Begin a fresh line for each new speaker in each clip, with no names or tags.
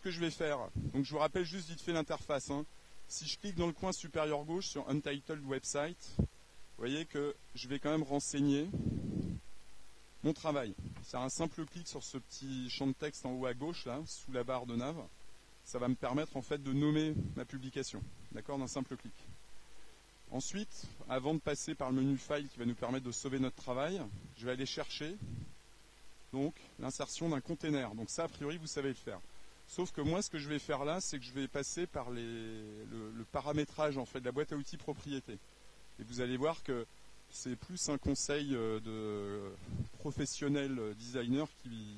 ce que je vais faire, donc je vous rappelle juste vite fait l'interface. Hein. Si je clique dans le coin supérieur gauche sur Untitled Website, vous voyez que je vais quand même renseigner mon travail. C'est un simple clic sur ce petit champ de texte en haut à gauche, là, sous la barre de nav. Ça va me permettre en fait de nommer ma publication, d'accord, d'un simple clic. Ensuite, avant de passer par le menu File qui va nous permettre de sauver notre travail, je vais aller chercher donc l'insertion d'un container. Donc ça, a priori, vous savez le faire. Sauf que moi, ce que je vais faire là, c'est que je vais passer par le paramétrage en fait de la boîte à outils propriété. Et vous allez voir que c'est plus un conseil de professionnel designer qui...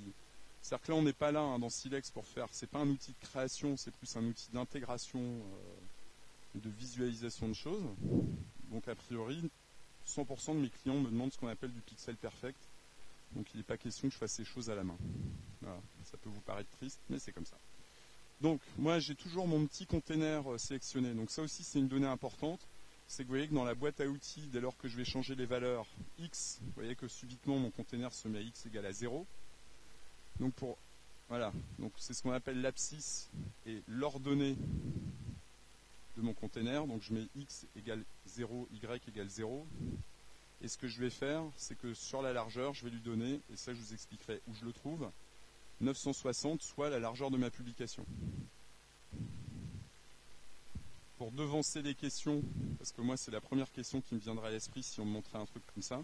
C'est-à-dire que là, on n'est pas là hein, dans Silex pour faire... C'est pas un outil de création, c'est plus un outil d'intégration, de visualisation de choses. Donc a priori, 100% de mes clients me demandent ce qu'on appelle du pixel perfect. Donc il n'est pas question que je fasse ces choses à la main. Voilà. Ça peut vous paraître triste, mais c'est comme ça. Donc moi j'ai toujours mon petit container sélectionné. Donc ça aussi c'est une donnée importante. C'est que vous voyez que dans la boîte à outils, dès lors que je vais changer les valeurs x, vous voyez que subitement mon container se met à x égale à 0. Donc voilà, donc c'est ce qu'on appelle l'abscisse et l'ordonnée de mon container. Donc je mets x égale 0, y égale 0. Et ce que je vais faire, c'est que sur la largeur, je vais lui donner, et ça je vous expliquerai où je le trouve, 960, soit la largeur de ma publication. Pour devancer les questions, parce que moi c'est la première question qui me viendra à l'esprit si on me montrait un truc comme ça,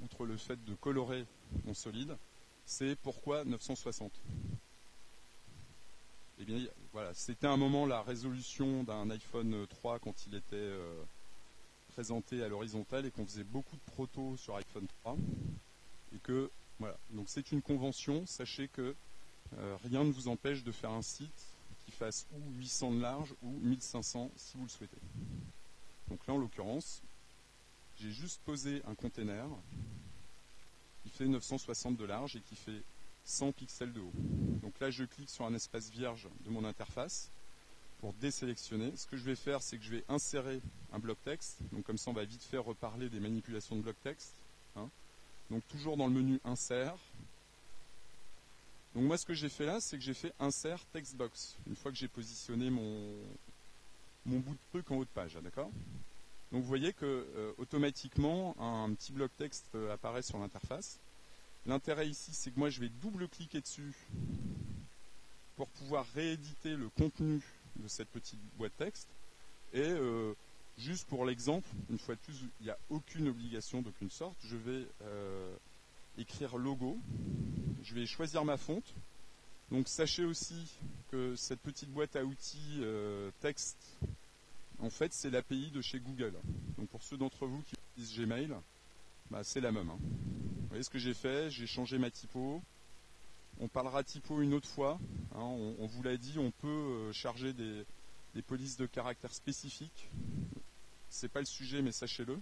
outre le fait de colorer mon solide, c'est pourquoi 960. Eh bien voilà, c'était un moment la résolution d'un iPhone 3 quand il était présenté à l'horizontale et qu'on faisait beaucoup de protos sur iPhone 3 et que voilà, donc c'est une convention, sachez que rien ne vous empêche de faire un site qui fasse ou 800 de large ou 1500 si vous le souhaitez. Donc là en l'occurrence, j'ai juste posé un container qui fait 960 de large et qui fait 100 pixels de haut. Donc là je clique sur un espace vierge de mon interface pour désélectionner. Ce que je vais faire, c'est que je vais insérer un bloc texte. Donc comme ça, on va vite fait reparler des manipulations de bloc texte. Hein. Donc toujours dans le menu Insert. Donc moi, ce que j'ai fait là, c'est que j'ai fait Insert Text Box. Une fois que j'ai positionné mon bout de truc en haut de page. D'accord ? Donc vous voyez que automatiquement, un petit bloc texte apparaît sur l'interface. L'intérêt ici, c'est que moi, je vais double-cliquer dessus pour pouvoir rééditer le contenu de cette petite boîte texte. Et juste pour l'exemple, une fois de plus, il n'y a aucune obligation d'aucune sorte. Je vais écrire logo. Je vais choisir ma fonte. Donc sachez aussi que cette petite boîte à outils texte, en fait, c'est l'API de chez Google. Donc pour ceux d'entre vous qui utilisent Gmail, bah, c'est la même. Hein. Vous voyez ce que j'ai fait? J'ai changé ma typo. On parlera typo une autre fois. Hein, on vous l'a dit, on peut charger des polices de caractères spécifiques. C'est pas le sujet, mais sachez-le.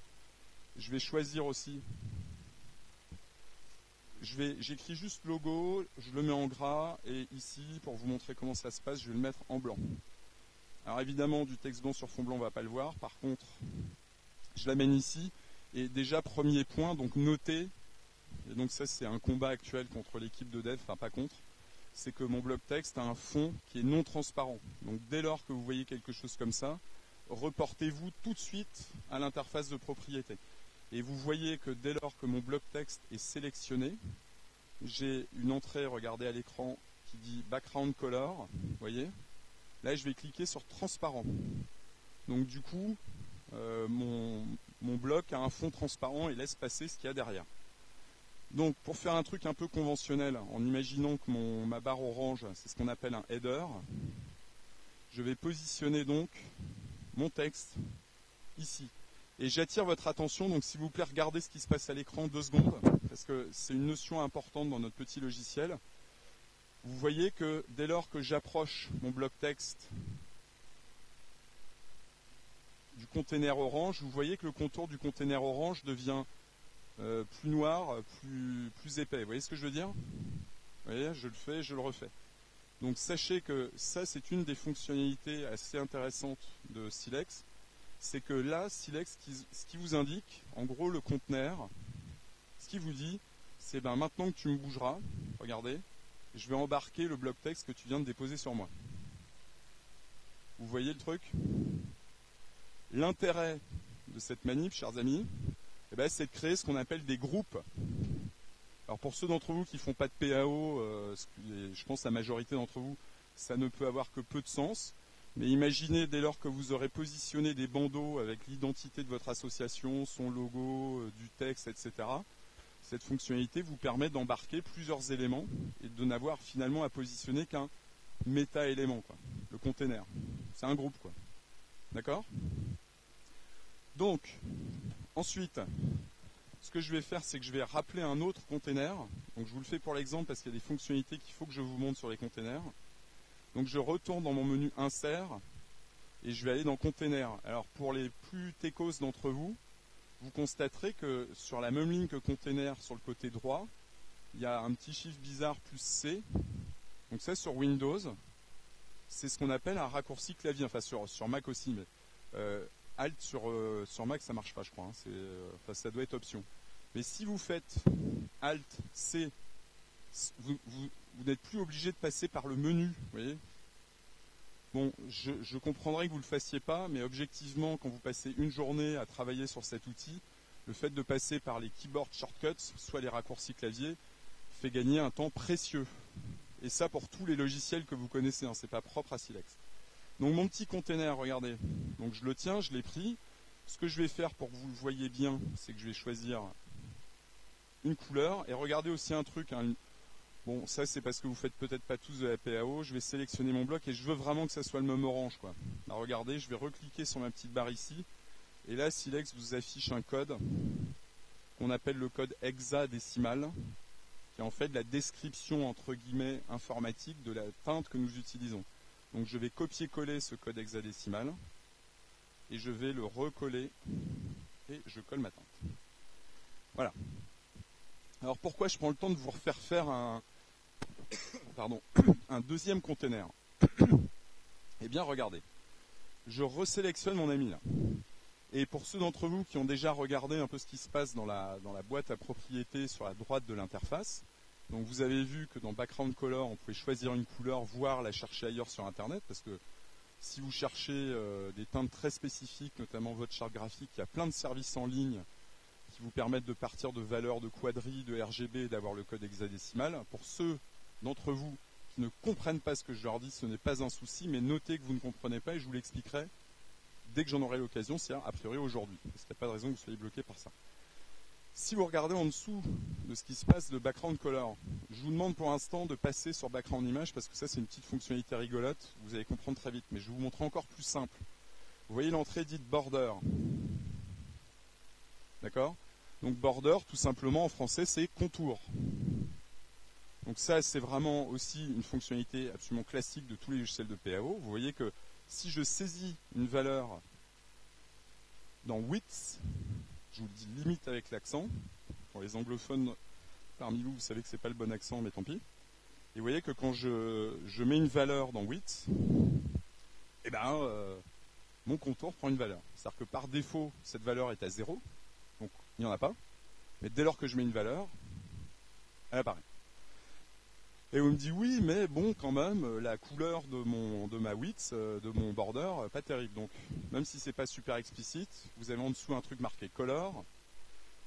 Je vais choisir aussi. J'écris juste logo, je le mets en gras, et ici, pour vous montrer comment ça se passe, je vais le mettre en blanc. Alors évidemment, du texte blanc sur fond blanc, on ne va pas le voir. Par contre, je l'amène ici. Et déjà, premier point, donc noter. Et donc ça, c'est un combat actuel contre l'équipe de dev, enfin pas contre. C'est que mon bloc texte a un fond qui est non transparent. Donc dès lors que vous voyez quelque chose comme ça, reportez-vous tout de suite à l'interface de propriété. Et vous voyez que dès lors que mon bloc texte est sélectionné, j'ai une entrée, regardez à l'écran, qui dit background color. Vous voyez ? Là, je vais cliquer sur transparent. Donc du coup, mon bloc a un fond transparent et laisse passer ce qu'il y a derrière. Donc pour faire un truc un peu conventionnel, en imaginant que ma barre orange, c'est ce qu'on appelle un header, je vais positionner donc mon texte ici. Et j'attire votre attention, donc s'il vous plaît, regardez ce qui se passe à l'écran 2 secondes, parce que c'est une notion importante dans notre petit logiciel. Vous voyez que dès lors que j'approche mon bloc texte du container orange, vous voyez que le contour du container orange devient plus noir, plus épais. Vous voyez ce que je veux dire? Vous voyez, je le fais, je le refais. Donc sachez que ça, c'est une des fonctionnalités assez intéressantes de Silex. C'est que là, Silex, ce qui vous indique, en gros, le conteneur, ce qu'il vous dit, c'est ben, maintenant que tu me bougeras, regardez, je vais embarquer le bloc texte que tu viens de déposer sur moi. Vous voyez le truc? L'intérêt de cette manip, chers amis, eh ben, c'est de créer ce qu'on appelle des groupes. Alors pour ceux d'entre vous qui ne font pas de PAO, je pense la majorité d'entre vous, ça ne peut avoir que peu de sens. Mais imaginez dès lors que vous aurez positionné des bandeaux avec l'identité de votre association, son logo, du texte, etc. Cette fonctionnalité vous permet d'embarquer plusieurs éléments et de n'avoir finalement à positionner qu'un méta-élément, quoi. Le container. C'est un groupe, quoi. D'accord? Donc, ensuite, ce que je vais faire, c'est que je vais rappeler un autre container. Donc je vous le fais pour l'exemple parce qu'il y a des fonctionnalités qu'il faut que je vous montre sur les containers. Donc je retourne dans mon menu insert et je vais aller dans container. Alors pour les plus techos d'entre vous, vous constaterez que sur la même ligne que container sur le côté droit, il y a un petit chiffre bizarre plus C. Donc ça sur Windows, c'est ce qu'on appelle un raccourci clavier. Enfin sur Mac aussi, mais Alt sur Mac ça marche pas, je crois. Hein. Enfin, ça doit être option. Mais si vous faites Alt C, vous n'êtes plus obligé de passer par le menu, vous voyez. Bon, je comprendrais que vous ne le fassiez pas, mais objectivement, quand vous passez une journée à travailler sur cet outil, le fait de passer par les keyboard shortcuts, soit les raccourcis clavier, fait gagner un temps précieux. Et ça pour tous les logiciels que vous connaissez, hein, c'est pas propre à Silex. Donc mon petit container, regardez, donc je le tiens, je l'ai pris. Ce que je vais faire pour que vous le voyez bien, c'est que je vais choisir une couleur, et regardez aussi un truc, hein. Bon, ça c'est parce que vous faites peut-être pas tous de la PAO. Je vais sélectionner mon bloc et je veux vraiment que ça soit le même orange, quoi. Alors regardez, je vais recliquer sur ma petite barre ici. Et là, Silex vous affiche un code qu'on appelle le code hexadécimal, qui est en fait la description entre guillemets informatique de la teinte que nous utilisons. Donc je vais copier-coller ce code hexadécimal et je vais le recoller et je colle ma teinte. Voilà. Alors pourquoi je prends le temps de vous refaire faire un deuxième container? Eh bien regardez, je resélectionne mon ami là. Et pour ceux d'entre vous qui ont déjà regardé un peu ce qui se passe dans la boîte à propriété sur la droite de l'interface, donc vous avez vu que dans Background Color, on pouvait choisir une couleur, voire la chercher ailleurs sur Internet, parce que si vous cherchez des teintes très spécifiques, notamment votre charte graphique, il y a plein de services en ligne qui vous permettent de partir de valeurs de quadri, de RGB et d'avoir le code hexadécimal. Pour ceux d'entre vous qui ne comprennent pas ce que je leur dis, ce n'est pas un souci, mais notez que vous ne comprenez pas et je vous l'expliquerai dès que j'en aurai l'occasion, c'est-à-dire a priori aujourd'hui, parce qu'il n'y a pas de raison que vous soyez bloqué par ça. Si vous regardez en dessous de ce qui se passe de Background Color, je vous demande pour l'instant de passer sur Background Image, parce que ça c'est une petite fonctionnalité rigolote, vous allez comprendre très vite, mais je vais vous montrer encore plus simple. Vous voyez l'entrée dite Border. D'accord? Donc Border, tout simplement en français, c'est contour. Donc ça, c'est vraiment aussi une fonctionnalité absolument classique de tous les logiciels de PAO. Vous voyez que si je saisis une valeur dans width, je vous le dis limite avec l'accent. Pour les anglophones parmi vous, vous savez que ce n'est pas le bon accent, mais tant pis. Et vous voyez que quand je mets une valeur dans width, eh ben, mon contour prend une valeur. C'est-à-dire que par défaut, cette valeur est à 0, donc il n'y en a pas. Mais dès lors que je mets une valeur, elle apparaît. Et vous me dites oui, mais bon, quand même, la couleur de ma width, de mon border, pas terrible. Donc, même si c'est pas super explicite, vous avez en dessous un truc marqué color,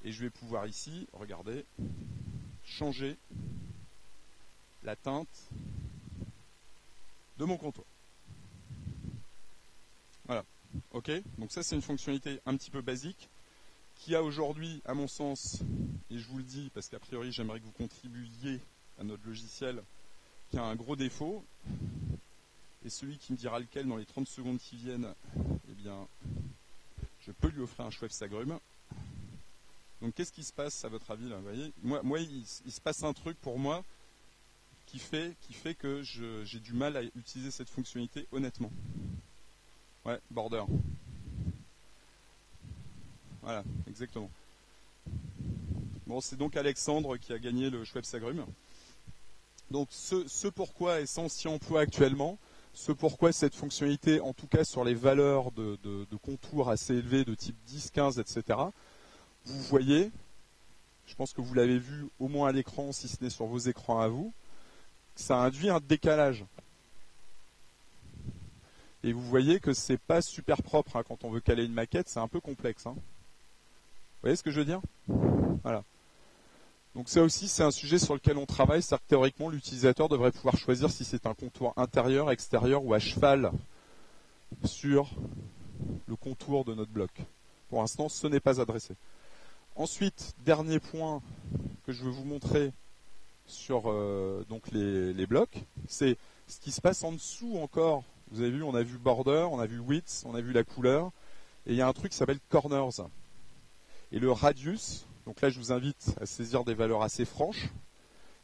et je vais pouvoir ici, regardez, changer la teinte de mon contour. Voilà. Ok. Donc ça, c'est une fonctionnalité un petit peu basique qui a aujourd'hui, à mon sens, et je vous le dis parce qu'a priori, j'aimerais que vous contribuiez à notre logiciel, qui a un gros défaut, et celui qui me dira lequel dans les 30 secondes qui viennent, eh bien, je peux lui offrir un chouette sagrume. Donc qu'est-ce qui se passe à votre avis là? Vous voyez, moi il se passe un truc pour moi qui fait que j'ai du mal à utiliser cette fonctionnalité honnêtement. Ouais, border. Voilà, exactement. Bon, c'est donc Alexandre qui a gagné le chouette sagrume. Donc ce pourquoi est sans emploi actuellement, ce pourquoi cette fonctionnalité, en tout cas sur les valeurs de contours assez élevés de type 10, 15, etc., vous voyez, je pense que vous l'avez vu au moins à l'écran, si ce n'est sur vos écrans à vous, ça induit un décalage. Et vous voyez que c'est pas super propre, hein, quand on veut caler une maquette, c'est un peu complexe. Hein. Vous voyez ce que je veux dire? Voilà. Donc ça aussi, c'est un sujet sur lequel on travaille, c'est-à-dire que théoriquement, l'utilisateur devrait pouvoir choisir si c'est un contour intérieur, extérieur ou à cheval sur le contour de notre bloc. Pour l'instant, ce n'est pas adressé. Ensuite, dernier point que je veux vous montrer sur donc les blocs, c'est ce qui se passe en dessous encore. Vous avez vu, on a vu border, on a vu width, on a vu la couleur, et il y a un truc qui s'appelle corners. Et le radius, donc là je vous invite à saisir des valeurs assez franches,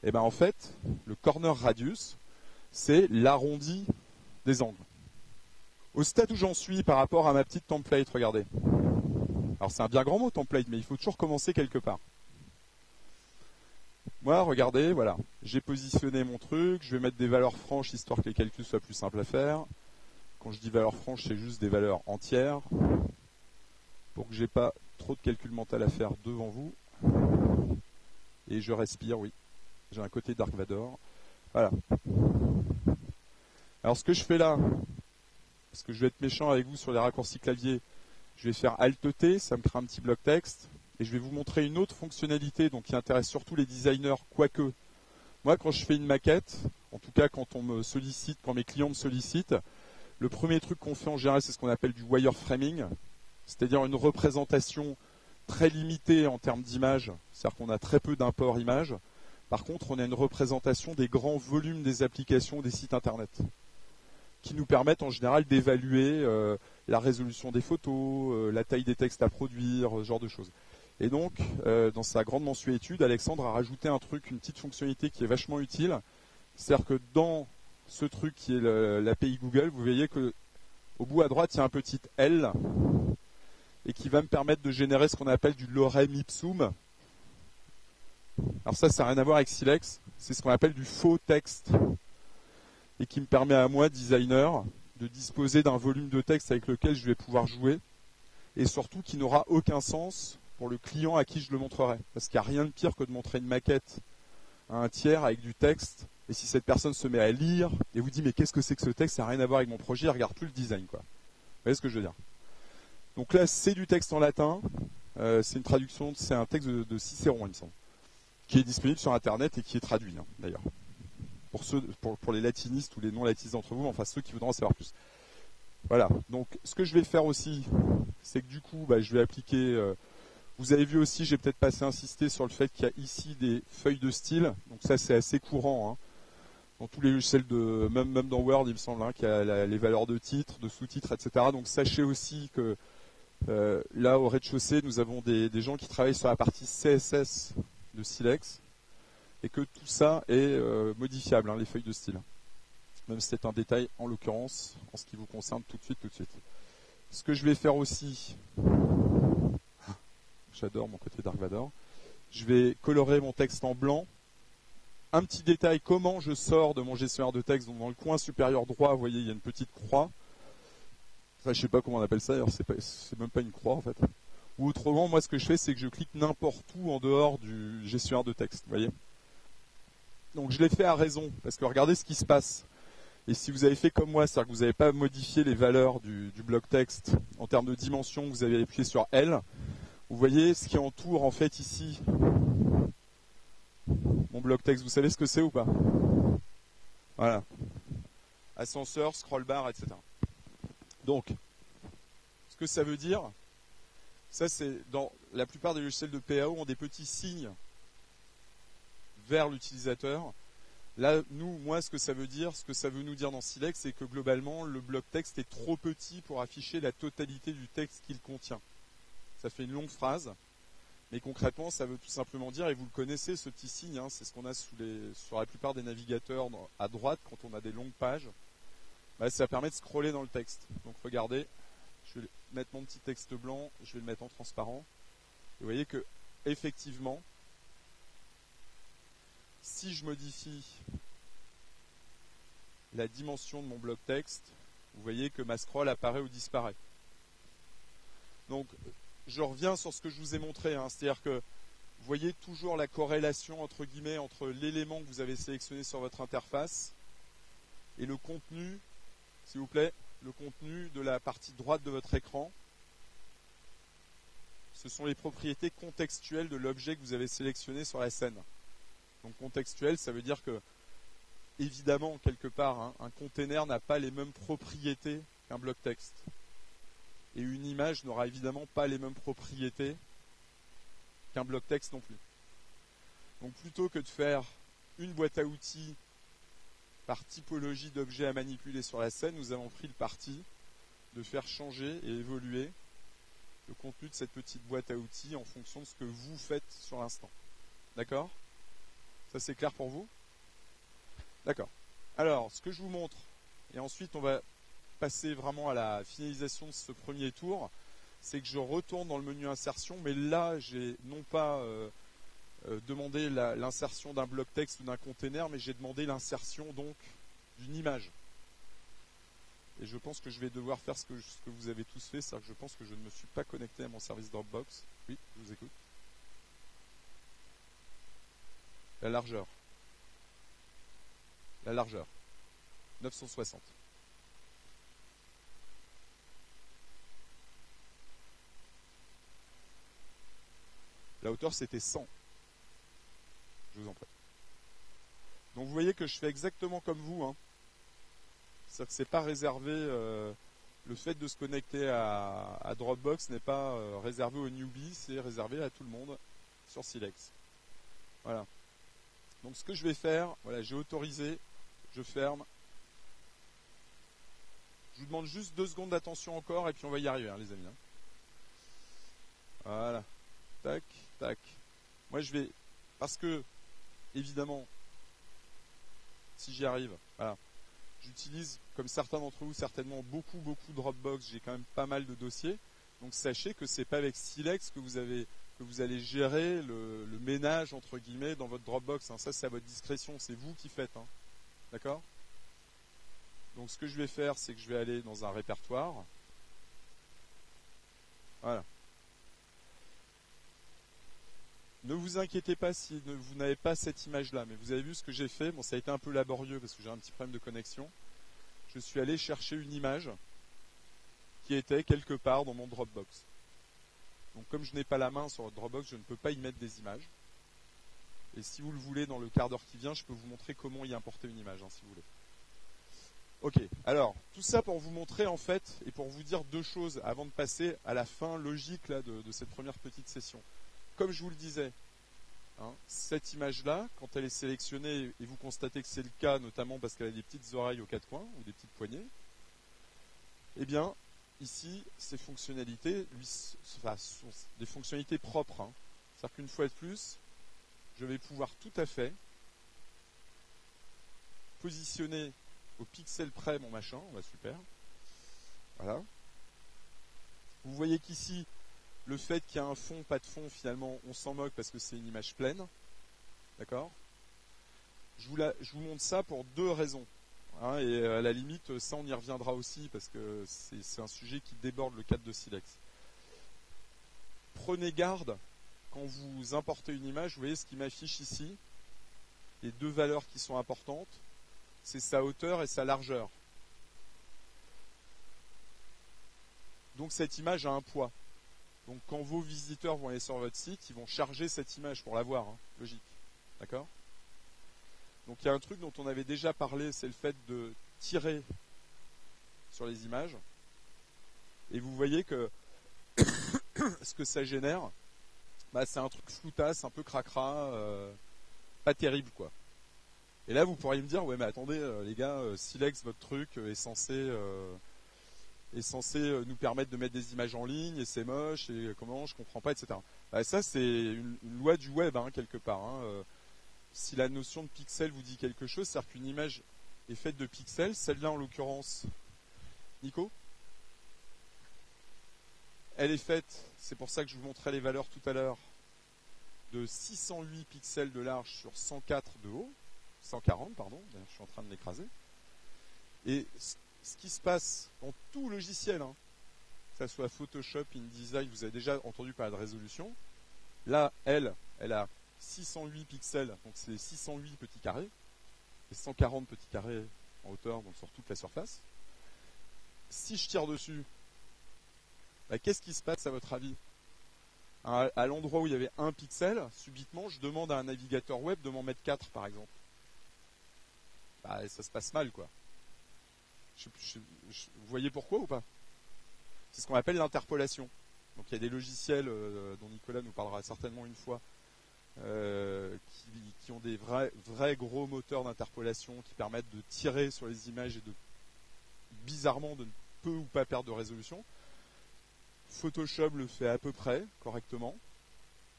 et bien en fait, le corner radius, c'est l'arrondi des angles. Au stade où j'en suis par rapport à ma petite template, regardez. Alors c'est un bien grand mot template, mais il faut toujours commencer quelque part. Moi, regardez, voilà, j'ai positionné mon truc, je vais mettre des valeurs franches histoire que les calculs soient plus simples à faire. Quand je dis valeurs franches, c'est juste des valeurs entières, pour que j'ai pas trop de calcul mental à faire devant vous. Et je respire, oui. J'ai un côté Dark Vador. Voilà. Alors ce que je fais là, parce que je vais être méchant avec vous sur les raccourcis clavier, je vais faire Alt-T, ça me crée un petit bloc texte. Et je vais vous montrer une autre fonctionnalité donc, qui intéresse surtout les designers, quoique. Moi, quand je fais une maquette, en tout cas quand on me sollicite, quand mes clients me sollicitent, le premier truc qu'on fait en général, c'est ce qu'on appelle du wireframing, c'est-à-dire une représentation très limitée en termes d'image, c'est-à-dire qu'on a très peu d'import images. Par contre, on a une représentation des grands volumes des applications des sites internet, qui nous permettent en général d'évaluer la résolution des photos, la taille des textes à produire, ce genre de choses. Et donc, dans sa grande mensuétude, Alexandre a rajouté un truc, une petite fonctionnalité qui est vachement utile. C'est-à-dire que dans ce truc qui est l'API Google, vous voyez que au bout à droite, il y a un petit L et qui va me permettre de générer ce qu'on appelle du lorem ipsum. Alors ça n'a rien à voir avec Silex, c'est ce qu'on appelle du faux texte et qui me permet à moi, designer, de disposer d'un volume de texte avec lequel je vais pouvoir jouer et surtout qui n'aura aucun sens pour le client à qui je le montrerai. Parce qu'il n'y a rien de pire que de montrer une maquette à un tiers avec du texte, et si cette personne se met à lire et vous dit mais qu'est-ce que c'est que ce texte, ça n'a rien à voir avec mon projet, il regarde plus le design, quoi. Vous voyez ce que je veux dire? Donc là, c'est du texte en latin, c'est une traduction, c'est un texte de Cicéron, il me semble, qui est disponible sur Internet et qui est traduit, hein, d'ailleurs. Pour les latinistes ou les non-latinistes d'entre vous, enfin ceux qui voudront en savoir plus. Voilà, donc ce que je vais faire aussi, c'est que du coup, je vais appliquer... vous avez vu aussi, j'ai peut-être pas assez insisté sur le fait qu'il y a ici des feuilles de style. Donc ça, c'est assez courant. Hein. Dans tous les logiciels, même dans Word, il me semble, hein, qu'il y a les valeurs de titres, de sous-titres, etc. Donc sachez aussi que là, au rez-de-chaussée, nous avons des gens qui travaillent sur la partie CSS de Silex. Et que tout ça est modifiable, hein, les feuilles de style. Même si c'est un détail, en l'occurrence, en ce qui vous concerne tout de suite. Ce que je vais faire aussi... J'adore mon côté Dark Vador. Je vais colorer mon texte en blanc. Un petit détail, comment je sors de mon gestionnaire de texte. Donc dans le coin supérieur droit, vous voyez, il y a une petite croix. Enfin, je sais pas comment on appelle ça, d'ailleurs, c'est même pas une croix en fait. Ou autrement, moi ce que je fais, c'est que je clique n'importe où en dehors du gestionnaire de texte, vous voyez. Donc je l'ai fait à raison, parce que regardez ce qui se passe. Et si vous avez fait comme moi, c'est-à-dire que vous n'avez pas modifié les valeurs du bloc texte en termes de dimension, vous avez appuyé sur L, vous voyez ce qui entoure en fait ici mon bloc texte. Vous savez ce que c'est ou pas? Voilà. Ascenseur, scroll bar, etc. Donc, ce que ça veut dire, ça c'est dans la plupart des logiciels de PAO ont des petits signes vers l'utilisateur. Là, moi, ce que ça veut nous dire dans Silex, c'est que globalement, le bloc texte est trop petit pour afficher la totalité du texte qu'il contient. Ça fait une longue phrase, mais concrètement, ça veut tout simplement dire, et vous le connaissez, ce petit signe, hein, c'est ce qu'on a sur la plupart des navigateurs à droite, quand on a des longues pages, ça permet de scroller dans le texte. Donc regardez, je vais mettre mon petit texte blanc, je vais le mettre en transparent, et vous voyez que, effectivement, si je modifie la dimension de mon bloc texte, vous voyez que ma scroll apparaît ou disparaît. Donc, je reviens sur ce que je vous ai montré, hein, c'est-à-dire que voyez toujours la corrélation entre guillemets entre l'élément que vous avez sélectionné sur votre interface et le contenu, s'il vous plaît, le contenu de la partie droite de votre écran. Ce sont les propriétés contextuelles de l'objet que vous avez sélectionné sur la scène. Donc contextuel, ça veut dire que, évidemment, quelque part, hein, un container n'a pas les mêmes propriétés qu'un bloc texte. Et une image n'aura évidemment pas les mêmes propriétés qu'un bloc texte non plus. Donc plutôt que de faire une boîte à outils par typologie d'objets à manipuler sur la scène, nous avons pris le parti de faire changer et évoluer le contenu de cette petite boîte à outils en fonction de ce que vous faites sur l'instant. D'accord ? Ça c'est clair pour vous ? D'accord. Alors, ce que je vous montre, et ensuite on va passer vraiment à la finalisation de ce premier tour, c'est que je retourne dans le menu insertion, mais là j'ai non pas demandé l'insertion d'un bloc texte ou d'un container, mais j'ai demandé l'insertion donc d'une image. Et je pense que je vais devoir faire ce que vous avez tous fait, c'est-à-dire que je pense que je ne me suis pas connecté à mon service Dropbox. Oui, je vous écoute. La largeur. La largeur. 960. La hauteur, c'était 100. Je vous en prie. Donc vous voyez que je fais exactement comme vous, hein. C'est-à-dire que c'est pas réservé, le fait de se connecter à Dropbox n'est pas réservé aux newbies, c'est réservé à tout le monde sur Silex. Voilà. Donc ce que je vais faire, voilà, j'ai autorisé, je ferme. Je vous demande juste 2 secondes d'attention encore et puis on va y arriver, hein, les amis. Hein. Voilà. Tac, tac. Moi je vais, parce que, évidemment, si j'y arrive, voilà. J'utilise, comme certains d'entre vous, certainement beaucoup Dropbox. J'ai quand même pas mal de dossiers. Donc sachez que c'est pas avec Silex que vous allez gérer le ménage entre guillemets dans votre Dropbox. Hein. Ça, c'est à votre discrétion. C'est vous qui faites. Hein. D'accord ? Donc ce que je vais faire, c'est que je vais aller dans un répertoire. Voilà. Ne vous inquiétez pas si vous n'avez pas cette image-là, mais vous avez vu ce que j'ai fait. Bon, ça a été un peu laborieux parce que j'ai un petit problème de connexion. Je suis allé chercher une image qui était quelque part dans mon Dropbox. Donc comme je n'ai pas la main sur votre Dropbox, je ne peux pas y mettre des images. Et si vous le voulez, dans le quart d'heure qui vient, je peux vous montrer comment y importer une image, hein, si vous voulez. Ok, alors, tout ça pour vous montrer en fait, et pour vous dire 2 choses avant de passer à la fin logique là, de cette première petite session. Comme je vous le disais, hein, cette image-là, quand elle est sélectionnée, et vous constatez que c'est le cas, notamment parce qu'elle a des petites oreilles aux 4 coins, ou des petites poignées, eh bien, ici, ces fonctionnalités, sont des fonctionnalités propres. Hein. C'est-à-dire qu'une fois de plus, je vais pouvoir tout à fait positionner au pixel près mon machin, bah super. Voilà. Vous voyez qu'ici, le fait qu'il y a un fond, pas de fond, finalement, on s'en moque parce que c'est une image pleine. D'accord ? Je vous montre ça pour 2 raisons. Hein, et à la limite, ça on y reviendra aussi parce que c'est un sujet qui déborde le cadre de Silex. Prenez garde quand vous importez une image, vous voyez ce qui m'affiche ici, les 2 valeurs qui sont importantes, c'est sa hauteur et sa largeur. Donc cette image a un poids. Donc quand vos visiteurs vont aller sur votre site, ils vont charger cette image pour la voir, hein, logique. D'accord ? Donc il y a un truc dont on avait déjà parlé, c'est le fait de tirer sur les images. Et vous voyez que ce que ça génère, bah, c'est un truc floutasse, un peu cracra, pas terrible quoi. Et là vous pourriez me dire, ouais mais attendez les gars, Silex, votre truc est censé nous permettre de mettre des images en ligne, et c'est moche, et comment, je comprends pas, etc. Bah, ça c'est une loi du web, hein, quelque part. Hein. Si la notion de pixel vous dit quelque chose, c'est-à-dire qu'une image est faite de pixels, celle-là en l'occurrence, Nico, elle est faite, c'est pour ça que je vous montrais les valeurs tout à l'heure, de 608 pixels de large sur 104 de haut, 140 pardon, d'ailleurs je suis en train de l'écraser. Et ce qui se passe dans tout logiciel, hein, que ce soit Photoshop, InDesign, vous avez déjà entendu parler de résolution, Là, elle a 608 pixels, donc c'est 608 petits carrés, et 140 petits carrés en hauteur, donc sur toute la surface. Si je tire dessus, bah, qu'est-ce qui se passe à votre avis? À l'endroit où il y avait 1 pixel, subitement, je demande à un navigateur web de m'en mettre 4, par exemple. Bah, ça se passe mal, quoi. Vous voyez pourquoi ou pas? C'est ce qu'on appelle l'interpolation. Donc il y a des logiciels dont Nicolas nous parlera certainement une fois, qui ont des vrais gros moteurs d'interpolation qui permettent de tirer sur les images et bizarrement de ne peu ou pas perdre de résolution. Photoshop le fait à peu près correctement.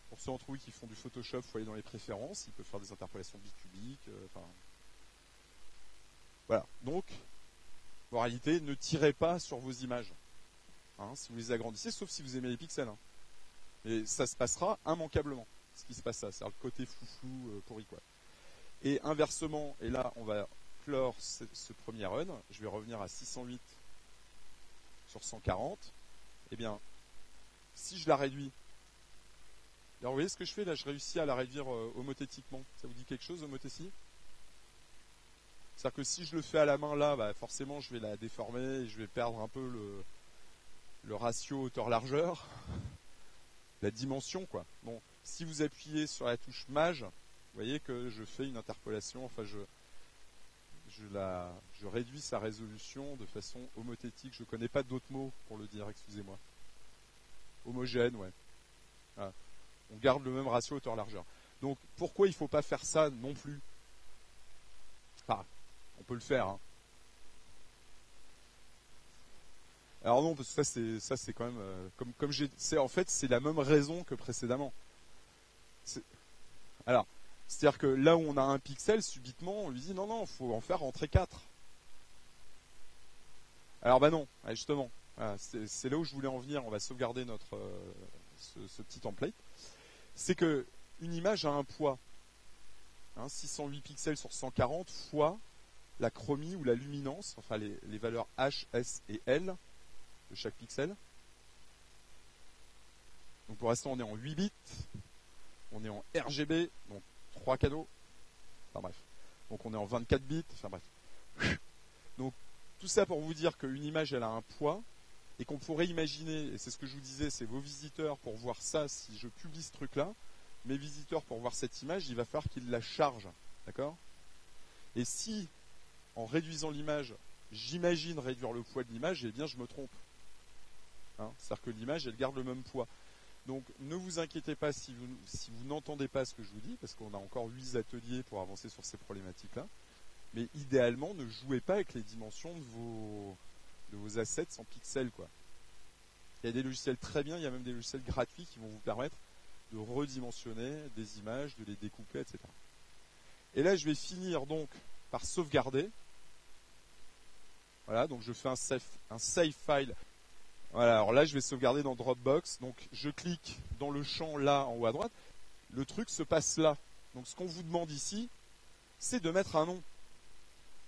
Pour ceux d'entre vous qui font du Photoshop, il faut aller dans les préférences, ils peuvent faire des interpolations bicubiques. Voilà. Donc, en réalité, ne tirez pas sur vos images. Si vous les agrandissez, sauf si vous aimez les pixels. Et ça se passera immanquablement, ce qui se passe ça. C'est le côté flou pourri, quoi. Et inversement, et là, on va clore ce premier run. Je vais revenir à 608 sur 140. Eh bien, si je la réduis, alors vous voyez ce que je fais là, je réussis à la réduire homothétiquement. Ça vous dit quelque chose, homothétie? C'est-à-dire que si je le fais à la main là, bah, forcément je vais la déformer et je vais perdre un peu le ratio hauteur-largeur, la dimension, quoi. Bon, si vous appuyez sur la touche Maj, vous voyez que je fais une interpolation, enfin je réduis sa résolution de façon homothétique. Je ne connais pas d'autres mots pour le dire, excusez-moi. Homogène, ouais. Voilà. On garde le même ratio hauteur-largeur. Donc pourquoi il ne faut pas faire ça non plus? Enfin, on peut le faire, hein. Alors non, parce que ça c'est quand même comme en fait c'est la même raison que précédemment. Alors, c'est-à-dire que là où on a 1 pixel, subitement on lui dit non, il faut en faire rentrer 4. Alors bah non, justement, voilà, c'est là où je voulais en venir. On va sauvegarder ce petit template. C'est que une image a un poids, 608 pixels sur 140 fois la chromie ou la luminance, enfin les valeurs H, S et L de chaque pixel. Donc pour l'instant on est en 8 bits, on est en RGB, donc 3 canaux, enfin bref. Donc on est en 24 bits, enfin bref. Donc tout ça pour vous dire qu'une image elle a un poids et qu'on pourrait imaginer, et c'est ce que je vous disais, c'est vos visiteurs pour voir ça, si je publie ce truc là, mes visiteurs pour voir cette image, il va falloir qu'ils la chargent, d'accord? Et si en réduisant l'image, j'imagine réduire le poids de l'image, eh bien je me trompe. C'est-à-dire que l'image, elle garde le même poids. Donc ne vous inquiétez pas si vous n'entendez pas ce que je vous dis, parce qu'on a encore 8 ateliers pour avancer sur ces problématiques-là. Mais idéalement, ne jouez pas avec les dimensions de vos assets en pixels, quoi. Il y a des logiciels très bien, il y a même des logiciels gratuits qui vont vous permettre de redimensionner des images, de les découper, etc. Et là, je vais finir donc par sauvegarder. Voilà, donc je fais un save file. Voilà, alors là, je vais sauvegarder dans Dropbox. Donc, je clique dans le champ là, en haut à droite. Le truc se passe là. Donc, ce qu'on vous demande ici, c'est de mettre un nom.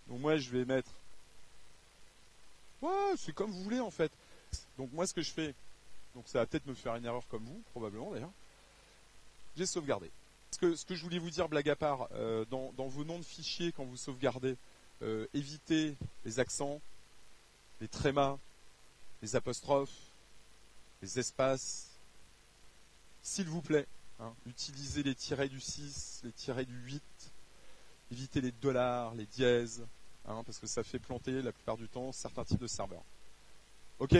Donc, moi, je vais mettre... Ouais, c'est comme vous voulez, en fait. Donc, moi, ce que je fais... Donc, ça va peut-être me faire une erreur comme vous, probablement, d'ailleurs. J'ai sauvegardé. Ce que je voulais vous dire, blague à part, dans vos noms de fichiers, quand vous sauvegardez, évitez les accents, les trémas, les apostrophes, les espaces, s'il vous plaît, utilisez les tirets du 6, les tirets du 8, évitez les dollars, les dièses, parce que ça fait planter la plupart du temps certains types de serveurs. Ok ?